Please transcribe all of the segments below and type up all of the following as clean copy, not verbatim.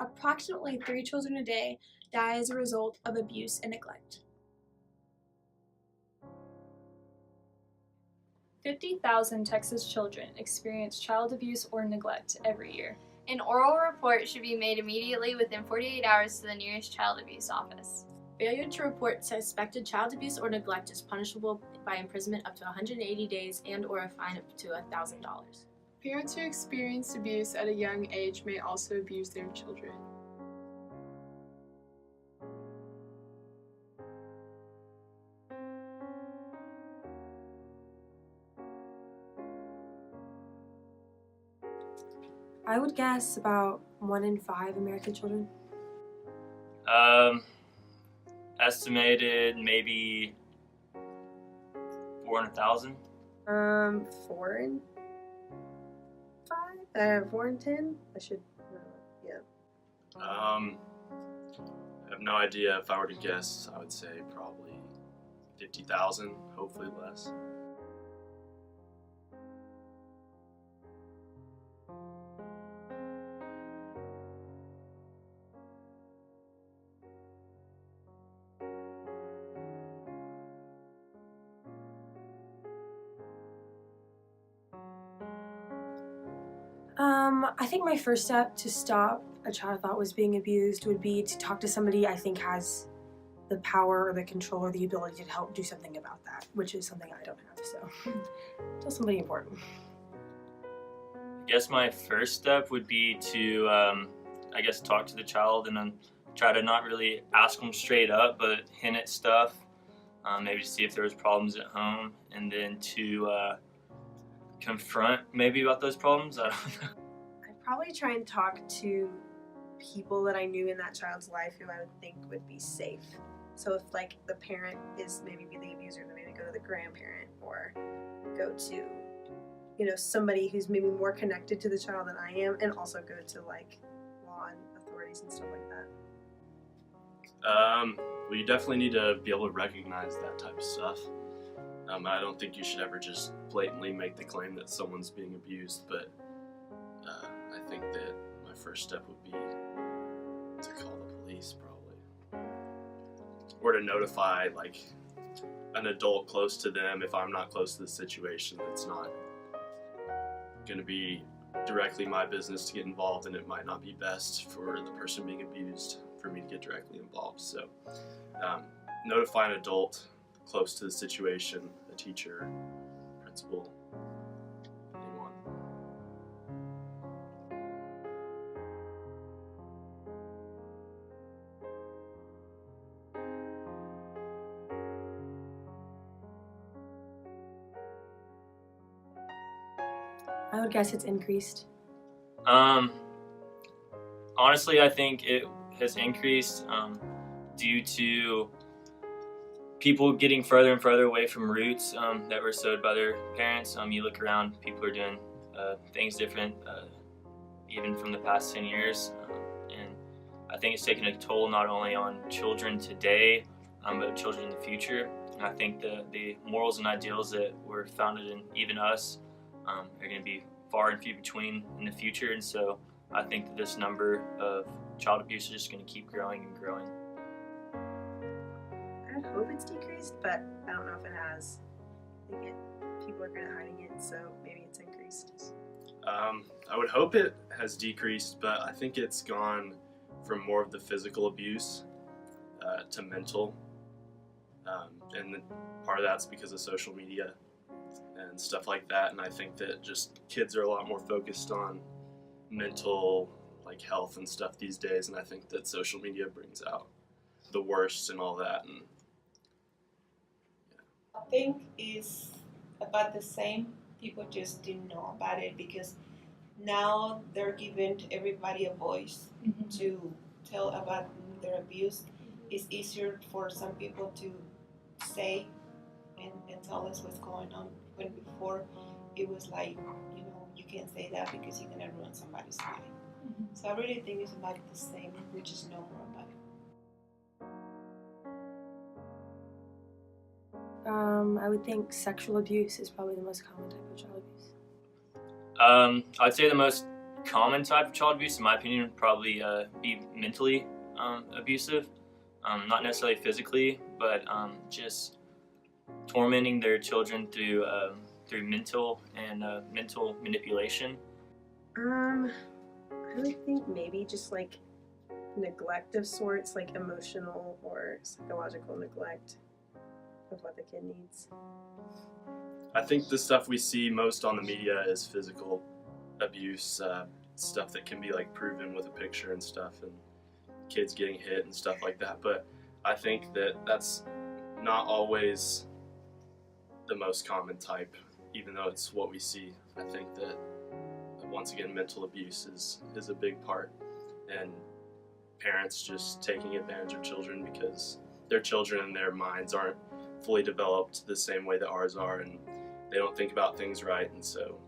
Approximately 3 children a day die as a result of abuse and neglect. 50,000 Texas children experience child abuse or neglect every year. An oral report should be made immediately within 48 hours to the nearest child abuse office. Failure to report suspected child abuse or neglect is punishable by imprisonment up to 180 days and/or a fine up to $1,000. Parents who experience abuse at a young age may also abuse their children. I would guess about 1 in 5 American children. Estimated maybe 400,000. 4 in 5? 4 in 10? I should know. Yeah. I have no idea. If I were to guess, I would say probably 50,000, hopefully less. I think my first step to stop a child I thought was being abused would be to talk to somebody I think has the power or the control or the ability to help do something about that, which is something I don't have, so tell somebody important. I guess my first step would be to, talk to the child and then try to not really ask them straight up, but hint at stuff, maybe to see if there was problems at home, and then to confront maybe about those problems. I don't know. I'd probably try and talk to people that I knew in that child's life who I would think would be safe. So if like the parent is maybe the abuser, then maybe go to the grandparent or go to, somebody who's maybe more connected to the child than I am, and also go to like law and authorities and stuff like that. Well, you definitely need to be able to recognize that type of stuff. I don't think you should ever just blatantly make the claim that someone's being abused, but I think that my first step would be to call the police, probably. Or to notify, like, an adult close to them if I'm not close to the situation. That's not going to be directly my business to get involved, and it might not be best for the person being abused for me to get directly involved. So notify an adult close to the situation, a teacher, principal, anyone. I would guess it's increased. Honestly, I think it has increased due to people getting further and further away from roots that were sowed by their parents. You look around, people are doing things different, even from the past 10 years. And I think it's taken a toll not only on children today, but children in the future. And I think the morals and ideals that were founded in even us are going to be far and few between in the future. And so I think that this number of child abuse is just going to keep growing and growing. I would hope it's decreased, but I don't know if it has. I think people are kind of hiding it, so maybe it's increased. I would hope it has decreased, but I think it's gone from more of the physical abuse to mental. And part of that's because of social media and stuff like that. And I think that just kids are a lot more focused on mental health and stuff these days. And I think that social media brings out the worst and all that. And I think it's about the same. People just didn't know about it because now they're giving everybody a voice to tell about their abuse. It's easier for some people to say and tell us what's going on, when before it was like, you can't say that because you're going to ruin somebody's life. So I really think it's about the same. We just know more about it. I would think sexual abuse is probably the most common type of child abuse. I'd say the most common type of child abuse, in my opinion, would probably be mentally abusive. Not necessarily physically, but just tormenting their children through mental manipulation. I would think maybe just like neglect of sorts, like emotional or psychological neglect of what the kid needs. I think the stuff we see most on the media is physical abuse, stuff that can be like proven with a picture and stuff, and kids getting hit and stuff like that. But I think that that's not always the most common type, even though it's what we see. I think that once again, mental abuse is a big part, and parents just taking advantage of children because their children and their minds aren't fully developed the same way that ours are, and they don't think about things right. And so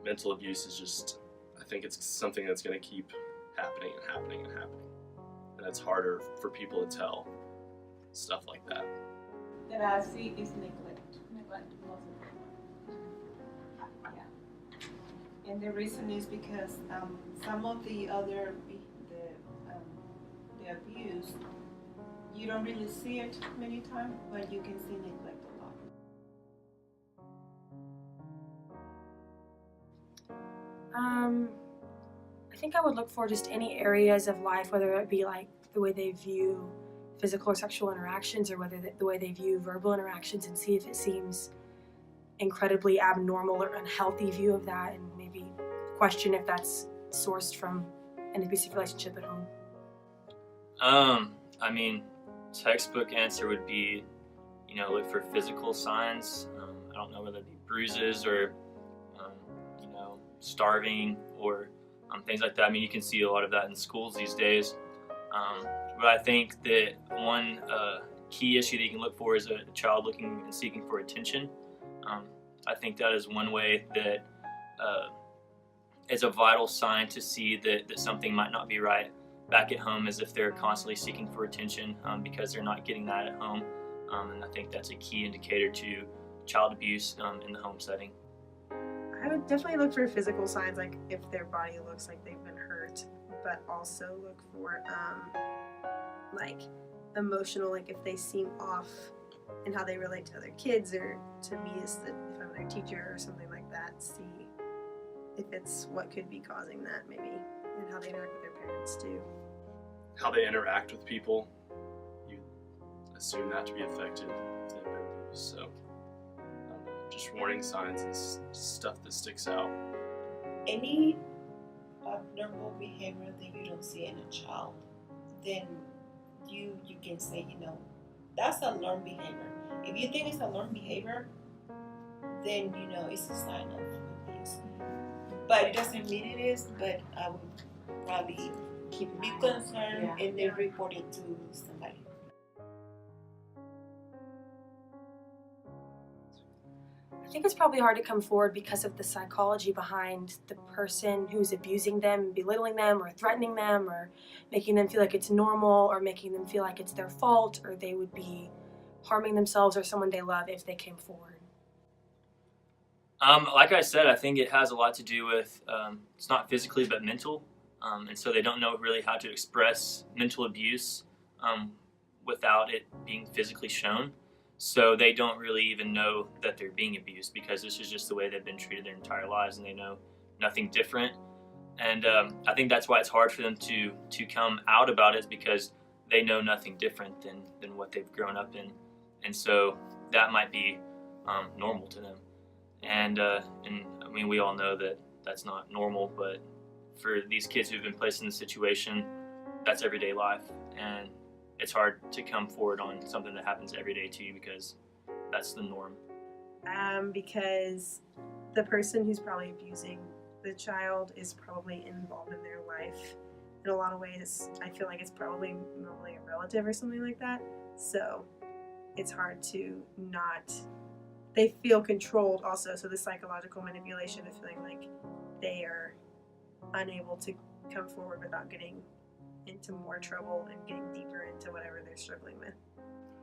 mental abuse is just, I think it's something that's going to keep happening and happening and happening, and it's harder for people to tell stuff like that. That I see is neglect most of the time. Yeah. And the reason is because some of the other the abuse, you don't really see it many times, but you can see neglect a lot. I think I would look for just any areas of life, whether it be like the way they view physical or sexual interactions, or whether the way they view verbal interactions, and see if it seems incredibly abnormal or unhealthy view of that, and maybe question if that's sourced from an abusive relationship at home. I mean, textbook answer would be, look for physical signs. I don't know whether it be bruises or, starving or things like that. I mean, you can see a lot of that in schools these days. But I think that one key issue that you can look for is a child looking and seeking for attention. I think that is one way that is a vital sign to see that something might not be right back at home, is if they're constantly seeking for attention because they're not getting that at home. And I think that's a key indicator to child abuse in the home setting. I would definitely look for physical signs, like if their body looks like they've been hurt, but also look for like emotional, like if they seem off in how they relate to other kids, or to me if I'm their teacher or something like that, see if it's what could be causing that maybe, and how they interact with their parents too. How they interact with people, you assume that to be affected if they've been abused. So just warning signs and stuff that sticks out. Any abnormal behavior that you don't see in a child, then you can say, that's a learned behavior. If you think it's a learned behavior, then it's a sign of abuse. But it doesn't mean it is, but I would probably be concerned and then report it to somebody. I think it's probably hard to come forward because of the psychology behind the person who's abusing them, belittling them, or threatening them, or making them feel like it's normal, or making them feel like it's their fault, or they would be harming themselves or someone they love if they came forward. Like I said, I think it has a lot to do with, it's not physically but mental, and so they don't know really how to express mental abuse without it being physically shown. So they don't really even know that they're being abused, because this is just the way they've been treated their entire lives, and they know nothing different. And I think that's why it's hard for them to come out about it, is because they know nothing different than what they've grown up in. And so that might be normal to them. And I mean, we all know that that's not normal, but for these kids who've been placed in the situation, that's everyday life. And it's hard to come forward on something that happens every day to you, because that's the norm. Because the person who's probably abusing the child is probably involved in their life in a lot of ways. I feel like it's probably normally a relative or something like that. So it's hard to not, they feel controlled also. So the psychological manipulation of feeling like they are unable to come forward without getting into more trouble and getting deeper into whatever they're struggling with.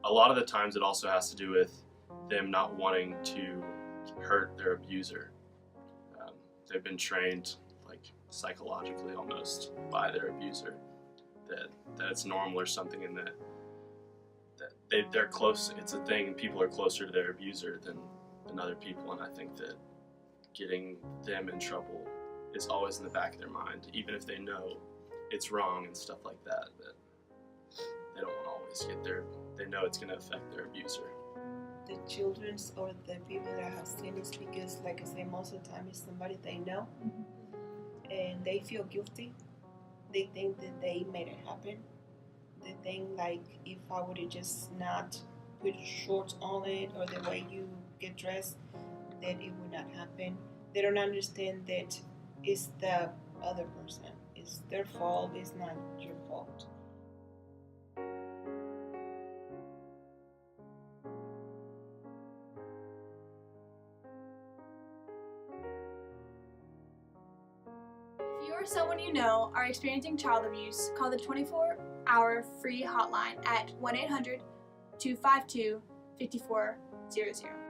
A lot of the times it also has to do with them not wanting to hurt their abuser. They've been trained, like psychologically almost by their abuser, that it's normal or something, and that they're close. It's a thing. People are closer to their abuser than other people, and I think that getting them in trouble is always in the back of their mind, even if they know it's wrong and stuff like that. That they don't want to always get there. They know it's going to affect their abuser. The children's or the people that have seen is because, like I say, most of the time it's somebody they know, and they feel guilty. They think that they made it happen. They think, like, if I would have just not put shorts on it or the way you get dressed, that it would not happen. They don't understand that it's the other person. It's their fault. It's not your fault. If you or someone you know are experiencing child abuse, call the 24-hour free hotline at 1-800-252-5400.